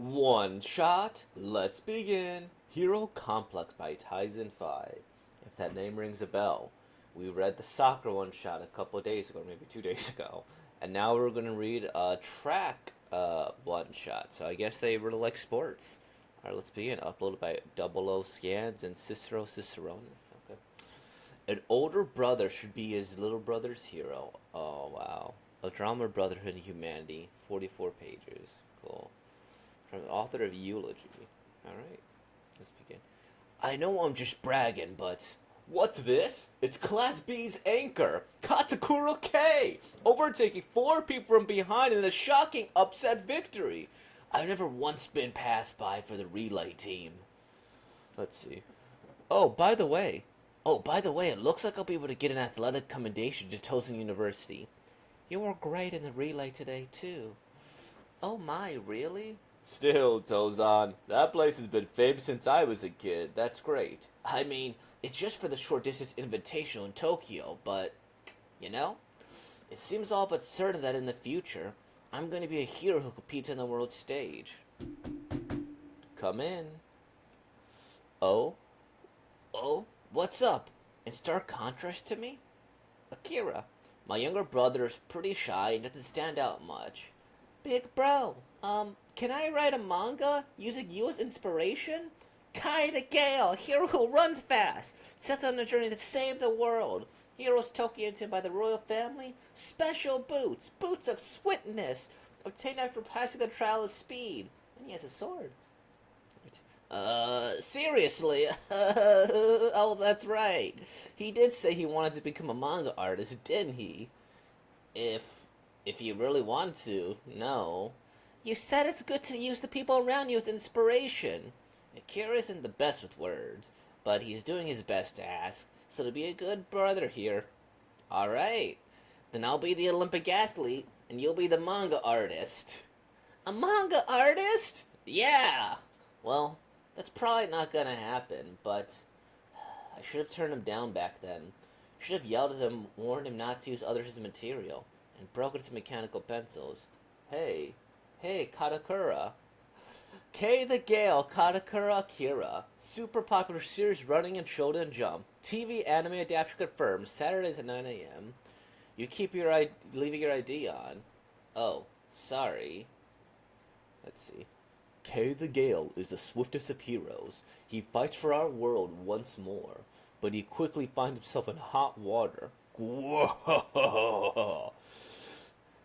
One shot, let's begin. Hero Complex by Tizen 5. If that name rings a bell, we read the soccer one shot a couple of days ago, maybe 2 days ago, and now we're gonna read a track one shot. So I guess they really like sports. Alright, let's begin. Uploaded by Double O Scans and Cicero Ciceronis. Okay. An older brother should be his little brother's hero. Oh wow. A drama of brotherhood and humanity. 44 pages. Cool. From the author of Eulogy. Alright, let's begin. I know I'm just bragging, but what's this? It's Class B's anchor, Katakuro K, overtaking four people from behind in a shocking upset victory. I've never once been passed by for the relay team. Let's see. Oh, by the way. It looks like I'll be able to get an athletic commendation to Tozen University. You were great in the relay today, too. Oh my, really? Still, Tozan, that place has been famous since I was a kid. That's great. I mean, it's just for the short distance invitational in Tokyo, but, you know, it seems all but certain that in the future, I'm going to be a hero who competes on the world stage. Come in. Oh? Oh? What's up? In stark contrast to me? Akira. My younger brother is pretty shy and doesn't stand out much. Big bro, can I write a manga using you as inspiration? Kai the Gale, hero who runs fast, sets on a journey to save the world. Heroes Tokyo by the royal family, special boots, boots of swiftness, obtained after passing the trial of speed. And he has a sword. Seriously? Oh, that's right. He did say he wanted to become a manga artist, didn't he? If if you really want to, no. You said it's good to use the people around you as inspiration. Akira isn't the best with words, but he's doing his best to ask, so to be a good brother here. Alright, then I'll be the Olympic athlete, and you'll be the manga artist. A manga artist? Yeah! Well, that's probably not gonna happen, but I should have turned him down back then. Should have yelled at him, warned him not to use others' material, and broken some mechanical pencils. Hey, Katakura. K the Gale, Katakura Akira. Super popular series running and Shonen Jump. TV anime adaptation confirmed, Saturdays at 9 a.m. You keep leaving your ID on. Oh, sorry. Let's see. K the Gale is the swiftest of heroes. He fights for our world once more, but he quickly finds himself in hot water. Whoa!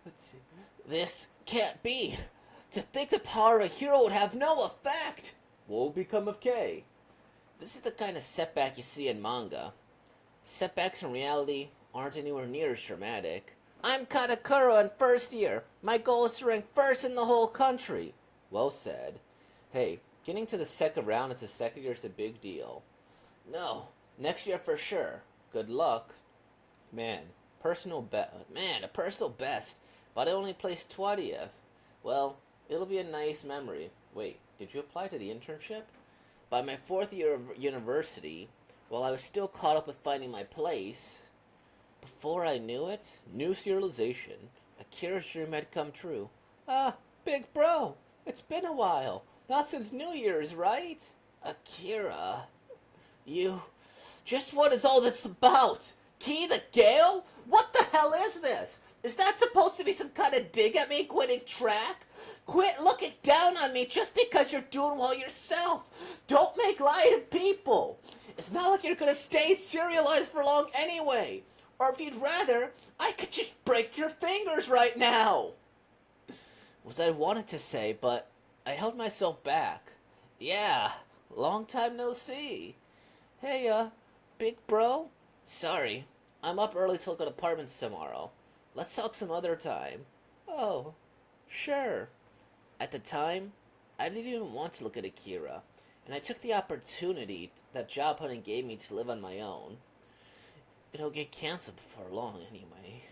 Let's see. This can't be. To think the power of a hero would have no effect. What will become of K? This is the kind of setback you see in manga. Setbacks in reality aren't anywhere near as dramatic. I'm Katakura in first year. My goal is to rank first in the whole country. Well said. Hey, getting to the second round as a second year is a big deal. No, next year for sure. Good luck. Man, a personal best, but I only placed 20th. Well, it'll be a nice memory. Wait, did you apply to the internship? By my fourth year of university, while I was still caught up with finding my place, before I knew it, new serialization, Akira's dream had come true. Ah, big bro, it's been a while. Not since New Year's, right? Akira, you... Just what is all this about? Key the Gale? What the hell is this? Is that supposed to be some kind of dig at me quitting track? Quit looking down on me just because you're doing well yourself. Don't make light of people. It's not like you're gonna stay serialized for long anyway. Or if you'd rather, I could just break your fingers right now. Was I wanted to say, but I held myself back. Yeah, long time no see. Hey, big bro? Sorry, I'm up early to look at apartments tomorrow. Let's talk some other time. Oh, sure. At the time, I didn't even want to look at Akira, and I took the opportunity that job hunting gave me to live on my own. It'll get canceled before long, anyway.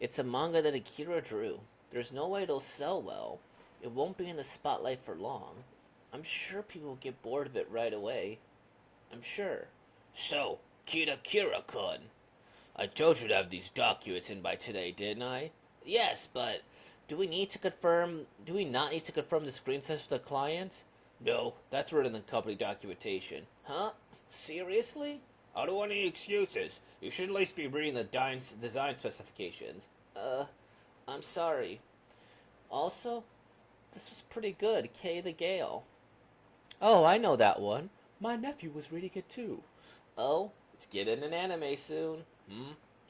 It's a manga that Akira drew. There's no way it'll sell well. It won't be in the spotlight for long. I'm sure people will get bored of it right away. I'm sure. So, Kira-kun. I told you to have these documents in by today, didn't I? Yes, but Do we not need to confirm the screen size with the client? No, that's written in the company documentation. Huh? Seriously? I don't want any excuses. You should at least be reading the design specifications. I'm sorry. Also, this was pretty good, Kay the Gale. Oh, I know that one. My nephew was reading it too. Oh, it's getting an anime soon.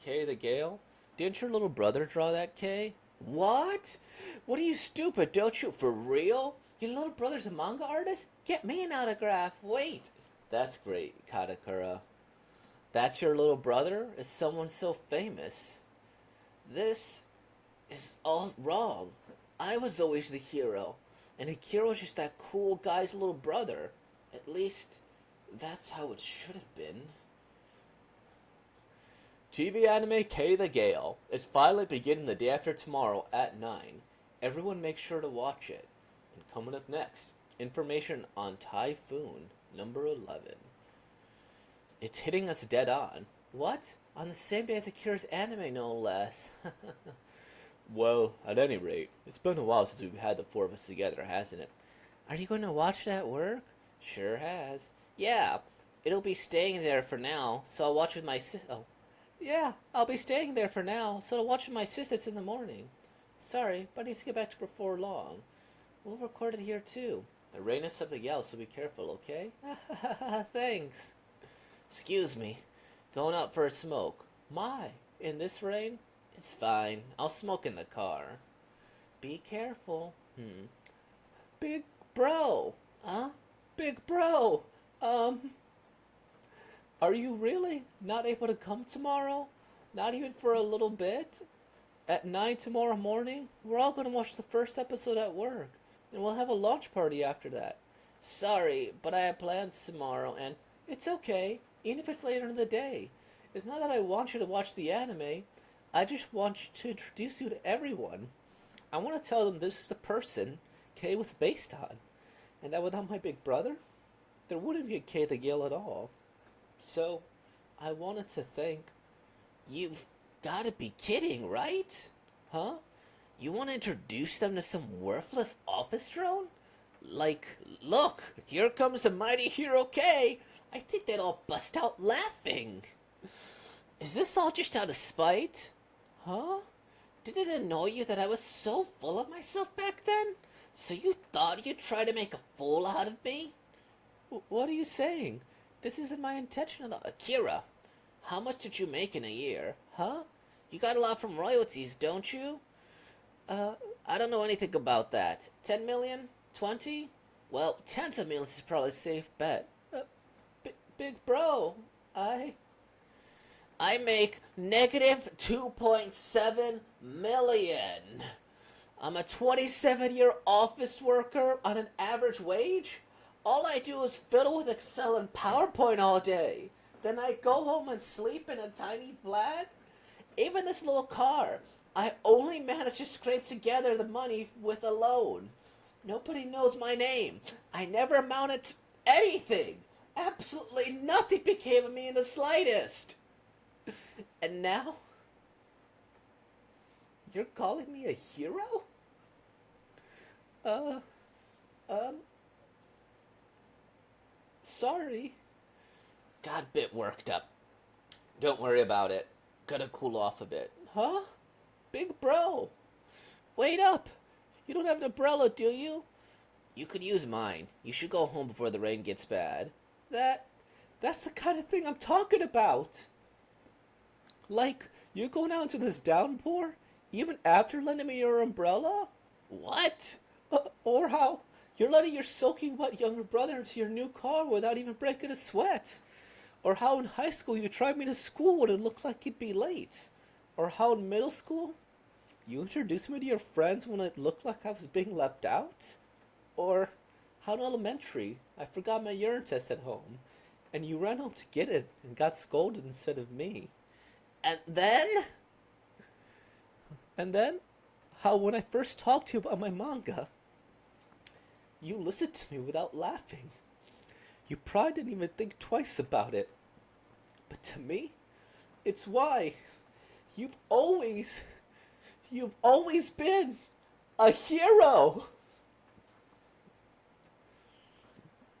Kay the Gale? Didn't your little brother draw that, Kay? What? What are you stupid? Don't you? For real? Your little brother's a manga artist? Get me an autograph. Wait. That's great, Katakura. That's your little brother? Is someone so famous? This is all wrong. I was always the hero, and Akiro's just that cool guy's little brother. At least, that's how it should have been. TV anime Kay the Gale. It's finally beginning the day after tomorrow at 9. Everyone make sure to watch it. And coming up next, information on Typhoon, number 11. It's hitting us dead on. What? On the same day as Akira's anime, no less. Well, at any rate, it's been a while since we've had the four of us together, hasn't it? Are you going to watch that work? Sure has. Yeah, it'll be staying there for now, so I'll watch with my yeah, I'll be staying there for now, so I'll watch with my sisters in the morning. Sorry, but I need to get back to before long. We'll record it here too. The rain is something else, so be careful, okay? Thanks. Excuse me. Going out for a smoke. My, in this rain? It's fine. I'll smoke in the car. Be careful. Big bro. Huh? Big bro. Are you really not able to come tomorrow? Not even for a little bit? At 9 tomorrow morning? We're all going to watch the first episode at work. And we'll have a launch party after that. Sorry, but I have plans tomorrow, and it's okay, even if it's later in the day. It's not that I want you to watch the anime. I just want to introduce you to everyone. I want to tell them this is the person Kay was based on. And that without my big brother, there wouldn't be a Kay the Gale at all. So, I wanted to think, you've gotta be kidding, right? Huh? You want to introduce them to some worthless office drone? Like, look, here comes the mighty hero Kay. I think they'd all bust out laughing. Is this all just out of spite? Huh? Did it annoy you that I was so full of myself back then? So you thought you'd try to make a fool out of me? What are you saying? This isn't my intention at all. Akira, how much did you make in a year? Huh? You got a lot from royalties, don't you? I don't know anything about that. 10 million? 20? Well, tens of millions is probably a safe bet. Big bro, I make negative 2.7 million. I'm a 27-year office worker on an average wage. All I do is fiddle with Excel and PowerPoint all day. Then I go home and sleep in a tiny flat. Even this little car, I only managed to scrape together the money with a loan. Nobody knows my name. I never amounted to anything. Absolutely nothing became of me in the slightest. And now? You're calling me a hero? Sorry. Got a bit worked up. Don't worry about it. Gotta cool off a bit. Huh? Big bro. Wait up. You don't have an umbrella, do you? You could use mine. You should go home before the rain gets bad. That's the kind of thing I'm talking about. Like, you're going out into this downpour? Even after lending me your umbrella? What? Or how you're letting your soaking wet younger brother into your new car without even breaking a sweat? Or how in high school you tried me to school when it looked like you'd be late? Or how in middle school you introduced me to your friends when it looked like I was being left out? Or how in elementary I forgot my urine test at home and you ran home to get it and got scolded instead of me? And then, how when I first talked to you about my manga, you listened to me without laughing. You probably didn't even think twice about it. But to me, it's why you've always been A hero!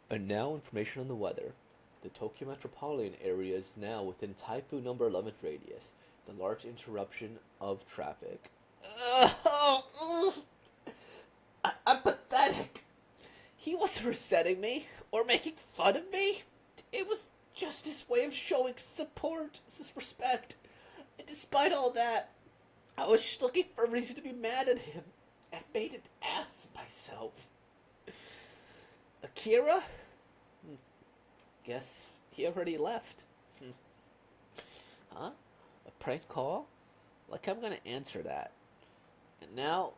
And now information on the weather. The Tokyo metropolitan area is now within typhoon number 11 radius. The large interruption of traffic. I'm pathetic. He wasn't resenting me or making fun of me. It was just his way of showing support, his respect. And despite all that, I was just looking for a reason to be mad at him and made an ass of myself. Akira? Guess he already left. Huh? A prank call? Like I'm gonna answer that. And now,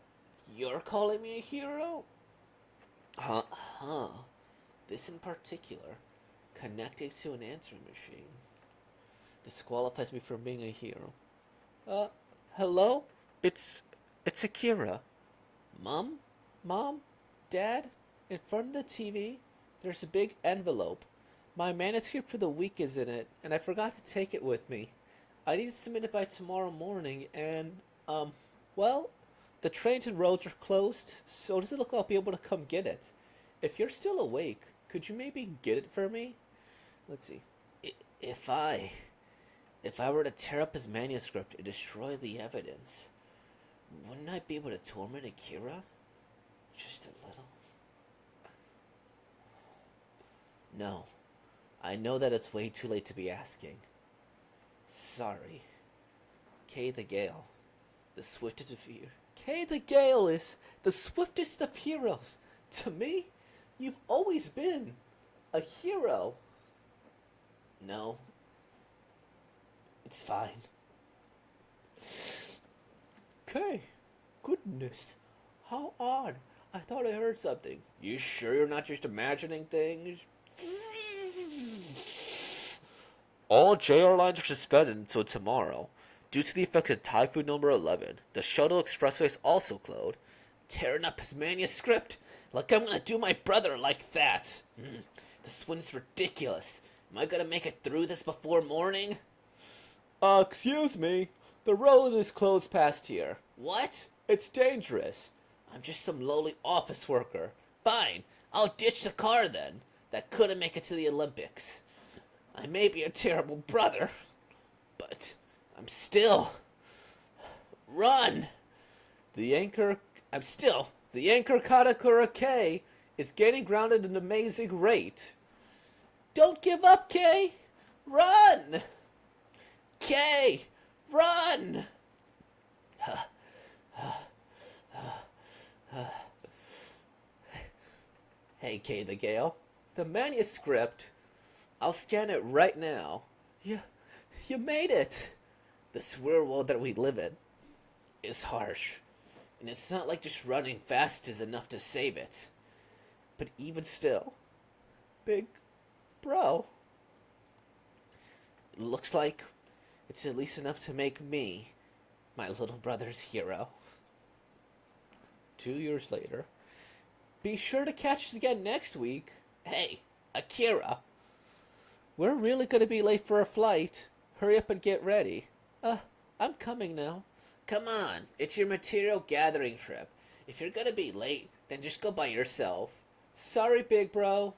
you're calling me a hero? Huh. This in particular, connecting to an answering machine, disqualifies me from being a hero. Uh, hello? It's Akira. Mom? Mom? Dad? In front of the TV, there's a big envelope. My manuscript for the week is in it, and I forgot to take it with me. I need to submit it by tomorrow morning, and, well, the trains and roads are closed, so it doesn't look like I'll be able to come get it. If you're still awake, could you maybe get it for me? Let's see. If I were to tear up his manuscript and destroy the evidence, wouldn't I be able to torment Akira? Just a little? No. I know that it's way too late to be asking. Sorry. Kay the Gale. The swiftest of heroes. Kay the Gale is the swiftest of heroes. To me, you've always been a hero. No. It's fine. Kay, goodness. How odd. I thought I heard something. You sure you're not just imagining things? All JR lines are suspended until tomorrow. Due to the effects of Typhoon number 11, the shuttle expressway is also closed. Tearing up his manuscript? Like I'm gonna do my brother like that. This one is ridiculous. Am I gonna make it through this before morning? Excuse me. The road is closed past here. What? It's dangerous. I'm just some lowly office worker. Fine, I'll ditch the car then. That couldn't make it to the Olympics. I may be a terrible brother, but I'm still... Run! The anchor Katakura K is gaining ground at an amazing rate. Don't give up, K! Run! K! Run! Hey, Kay the Gale. The manuscript. I'll scan it right now. You made it. The swear world that we live in is harsh. And it's not like just running fast is enough to save it. But even still, big bro, it looks like it's at least enough to make me my little brother's hero. 2 years later. Be sure to catch us again next week. Hey, Akira. We're really gonna be late for our flight. Hurry up and get ready. I'm coming now. Come on, it's your material gathering trip. If you're gonna be late, then just go by yourself. Sorry, big bro.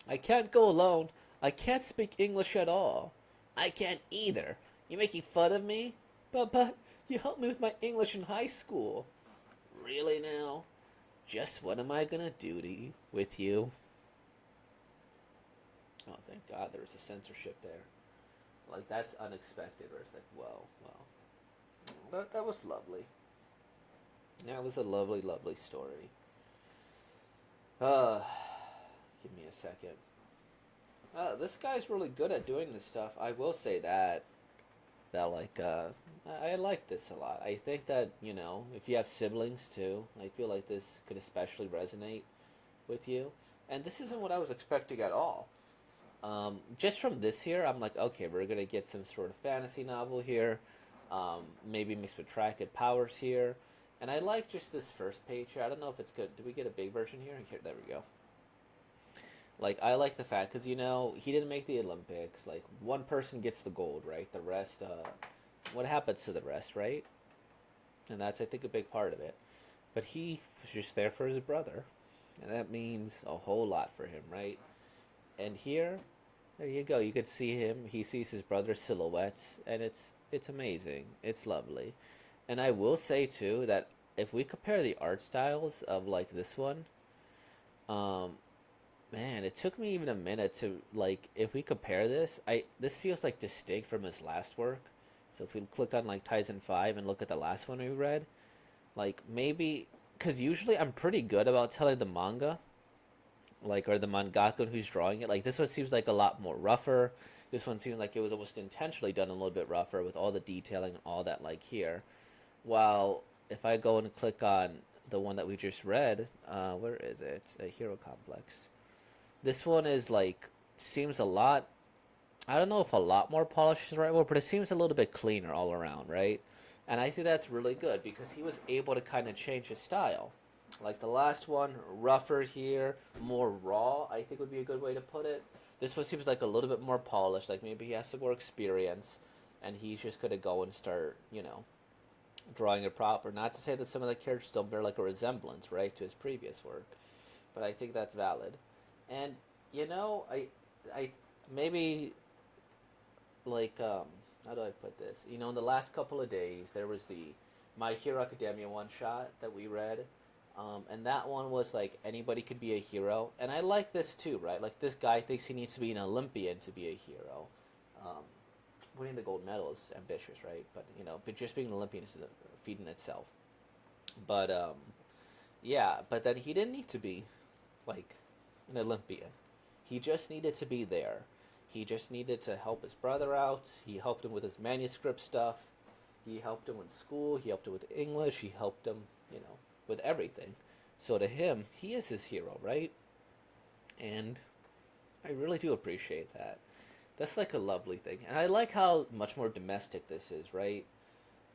I can't go alone. I can't speak English at all. I can't either. You making fun of me? But, you helped me with my English in high school. Really now? Just what am I gonna do to you, with you? Oh, thank God there was a censorship there. Like, that's unexpected, where it's like, well. That was lovely. That was a lovely, lovely story. Give me a second. This guy's really good at doing this stuff. I will say that. I like this a lot. I think that, if you have siblings too, I feel like this could especially resonate with you. And this isn't what I was expecting at all. Just from this here, I'm like, okay, we're going to get some sort of fantasy novel here. Maybe mixed with Tracked Powers here. And I like just this first page here. I don't know if it's good. Did we get a big version here? Here, there we go. Like, I like the fact, because, he didn't make the Olympics. Like, one person gets the gold, right? The rest, what happens to the rest, right? And that's, I think, a big part of it. but he was just there for his brother, and that means a whole lot for him, right? And here, there you go. You could see him. He sees his brother's silhouettes, and it's amazing. It's lovely. And I will say too that if we compare the art styles of like this one, um, man, it took me even a minute to like if we compare this, I this feels like distinct from his last work. So if we click on like Tizen 5 and look at the last one we read, like maybe because usually I'm pretty good about telling the manga, like or the mangaka who's drawing it. Like this one seems like a lot more rougher. This one seems like it was almost intentionally done a little bit rougher with all the detailing and all that like here. While if I go and click on the one that we just read, where is it? A Hero Complex. This one is like seems a lot. I don't know if a lot more polished is the right word, but it seems a little bit cleaner all around, right? And I think that's really good because he was able to kind of change his style. Like the last one, rougher here, more raw, I think would be a good way to put it. This one seems like a little bit more polished, like maybe he has some more experience and he's just going to go and start, drawing it proper. Not to say that some of the characters don't bear like a resemblance, right, to his previous work, but I think that's valid. And I maybe like how do I put this? In the last couple of days there was the My Hero Academia one shot that we read. And that one was like anybody could be a hero, and I like this too, right? Like this guy thinks he needs to be an Olympian to be a hero. Um, Winning the gold medal is ambitious, right? But just being an Olympian is a feat in itself. But yeah, but then he didn't need to be like an Olympian. He just needed to be there. He just needed to help his brother out. He helped him with his manuscript stuff. He helped him with school. He helped him with English. He helped him, with everything. So to him, he is his hero, right? And I really do appreciate that. That's like a lovely thing. And I like how much more domestic this is, right?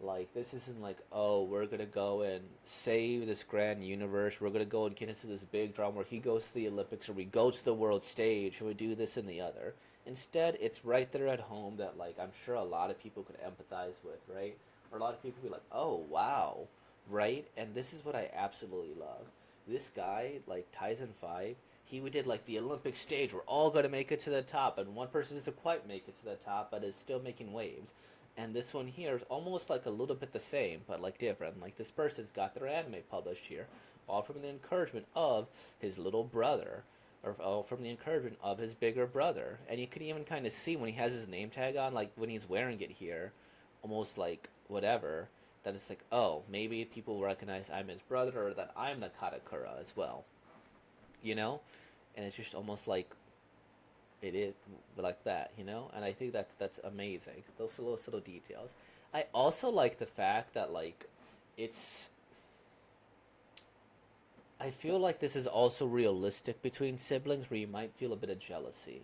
Like this isn't like, oh, we're gonna go and save this grand universe. We're gonna go and get into this big drama where he goes to the Olympics or we go to the world stage and we do this and the other. Instead, it's right there at home that like I'm sure a lot of people could empathize with, right? Or a lot of people be like, oh wow, right? And this is what I absolutely love. This guy, like Tyson 5, he did like the Olympic stage. We're all gonna make it to the top, and one person doesn't quite make it to the top, but is still making waves. And this one here is almost like a little bit the same, but like different. Like this person's got their anime published here, all from the encouragement of his little brother, or all from the encouragement of his bigger brother. And you can even kind of see when he has his name tag on, like when he's wearing it here, almost like whatever, that it's like, oh, maybe people will recognize I'm his brother or that I'm the Katakura as well, you know? And it's just almost like it is like that, and I think that that's amazing, those little details. I also like the fact that like it's I feel like this is also realistic between siblings where you might feel a bit of jealousy,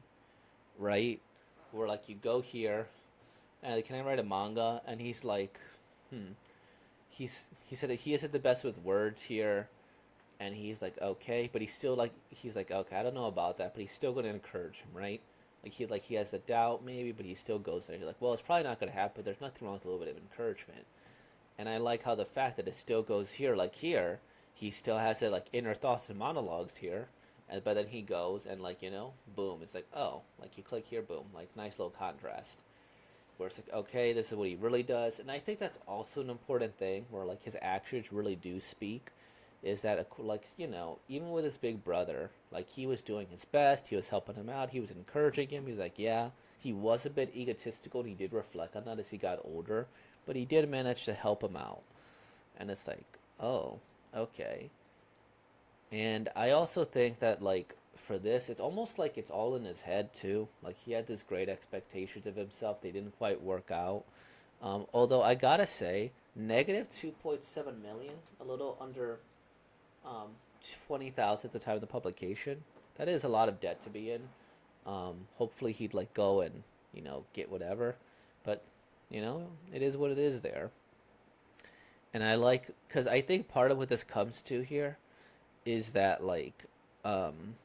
right? Where like you go here and can I write a manga, and he's like, hmm, he said that he isn't the best with words here, and he's like, okay, but he's like, okay, I don't know about that, but he's still going to encourage him, right? Like he has the doubt maybe, but he still goes there. He's like, well, it's probably not going to happen. There's nothing wrong with a little bit of encouragement. And I like how the fact that it still goes here, like here, he still has it like inner thoughts and monologues here, and but then he goes and like boom, it's like, oh, like you click here, boom, like nice little contrast. Where it's like, okay, this is what he really does, and I think that's also an important thing where like his actions really do speak. Is that like even with his big brother, like he was doing his best, he was helping him out, he was encouraging him. He's like, yeah, he was a bit egotistical, and he did reflect on that as he got older, but he did manage to help him out, and it's like, oh, okay. And I also think that like for this, it's almost like it's all in his head too. Like he had this great expectations of himself, they didn't quite work out. Although I gotta say, negative 2.7 million, a little under um, 20,000 at the time of the publication. That is a lot of debt to be in. Hopefully he'd like go and get whatever, but it is what it is there. And I like because I think part of what this comes to here is that like um,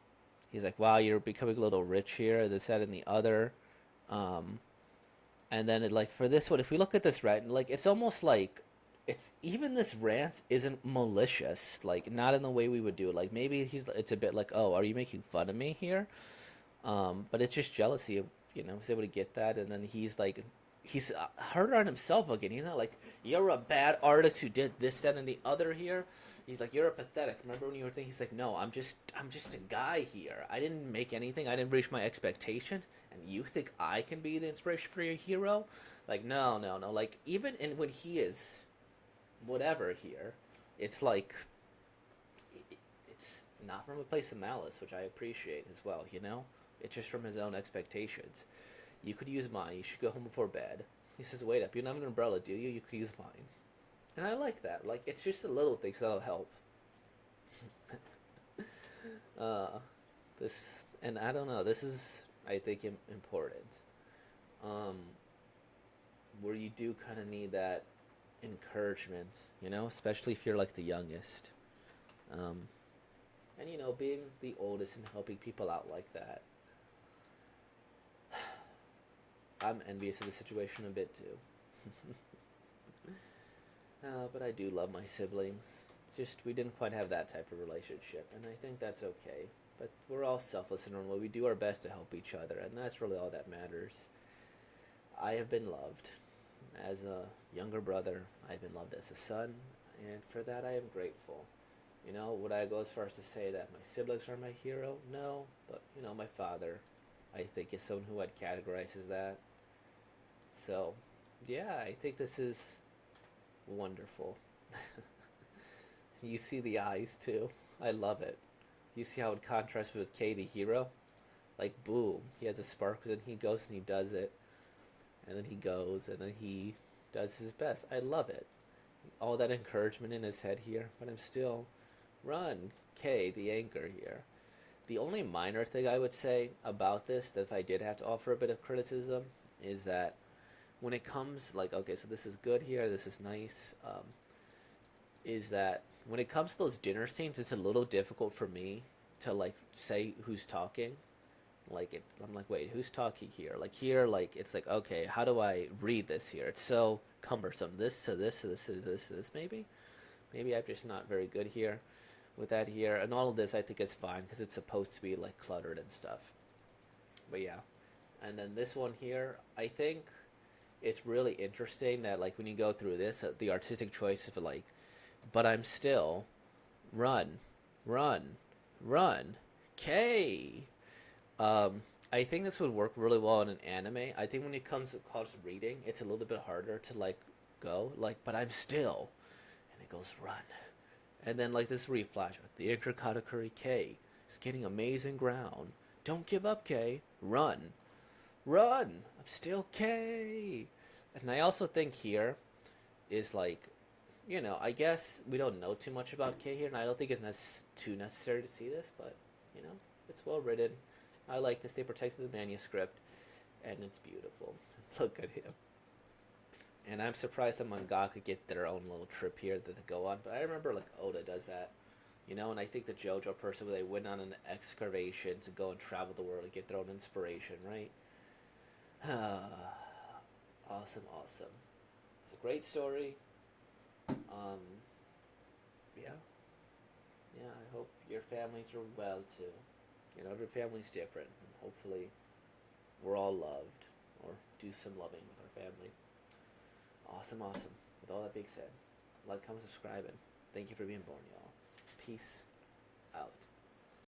he's like, wow, you're becoming a little rich here, this, that, and the other. Um, and then it like for this one, if we look at this right, like it's almost like it's even this rant isn't malicious, like not in the way we would do it. Like maybe it's a bit like, oh, are you making fun of me here? But it's just jealousy of, he's able to get that, and then he's hard on himself again. He's not like, you're a bad artist who did this, that, and the other here. He's like, you're a pathetic. Remember when you were thinking? He's like, no, I'm just a guy here. I didn't make anything. I didn't reach my expectations, and you think I can be the inspiration for your hero? Like, no, no, no. Like even in when he is whatever here, it's like it's not from a place of malice, which I appreciate as well. It's just from his own expectations. You could use mine. You should go home before bed. He says, wait up, you don't have an umbrella, do you? You could use mine. And I like that. Like, it's just the little things that'll help. uh, and I don't know, this is, I think, important. Um, where you do kind of need that encouragement, especially if you're like the youngest. Um, and, being the oldest and helping people out like that. I'm envious of the situation a bit too. But I do love my siblings. Just we didn't quite have that type of relationship, and I think that's okay. But we're all selfless in our way. We do our best to help each other, and that's really all that matters. I have been loved as a younger brother. I've been loved as a son, and for that I am grateful. Would I go as far as to say that my siblings are my hero? No, but my father, I think, is someone who I'd categorize as that. So, yeah, I think this is wonderful. You see the eyes too. I love it. You see how it contrasts with Kay the hero? Like, boom, he has a spark, and he goes and he does it, and then he goes, and then he does his best. I love it. All that encouragement in his head here, but I'm still, run, Kay, the anchor here. The only minor thing I would say about this, that if I did have to offer a bit of criticism, is that when it comes, like, okay, so this is good here, this is nice, is that when it comes to those dinner scenes, it's a little difficult for me to, like, say who's talking. Like, I'm like, wait, who's talking here? Like, here, like, it's like, okay, how do I read this here? It's so cumbersome. This to this to this to this to this, maybe? Maybe I'm just not very good here with that here. And all of this, I think, is fine, because it's supposed to be, like, cluttered and stuff. But, yeah. And then this one here, I think it's really interesting that, like, when you go through this, the artistic choice of, like, but I'm still, run, run, run, K. I think this would work really well in an anime. I think when it comes to reading, it's a little bit harder to, like, go, like, but I'm still, and it goes run. And then, like, this flashback, the Anchor Katakuri K is getting amazing ground. Don't give up, K. Run. Run. I'm still K. And I also think here is, like, I guess we don't know too much about K here, and I don't think it's too necessary to see this, but, it's well written. I like this. They protected the manuscript, and it's beautiful. Look at him. And I'm surprised the mangaka get their own little trip here that they go on, but I remember, like, Oda does that, and I think the JoJo person, where they went on an excavation to go and travel the world and get their own inspiration, right? Awesome, awesome. It's a great story. Yeah. Yeah, I hope your families are well too. Every family's different, and hopefully we're all loved, or do some loving with our family. Awesome, awesome. With all that being said, like, comment, subscribe, and thank you for being born, y'all. Peace out.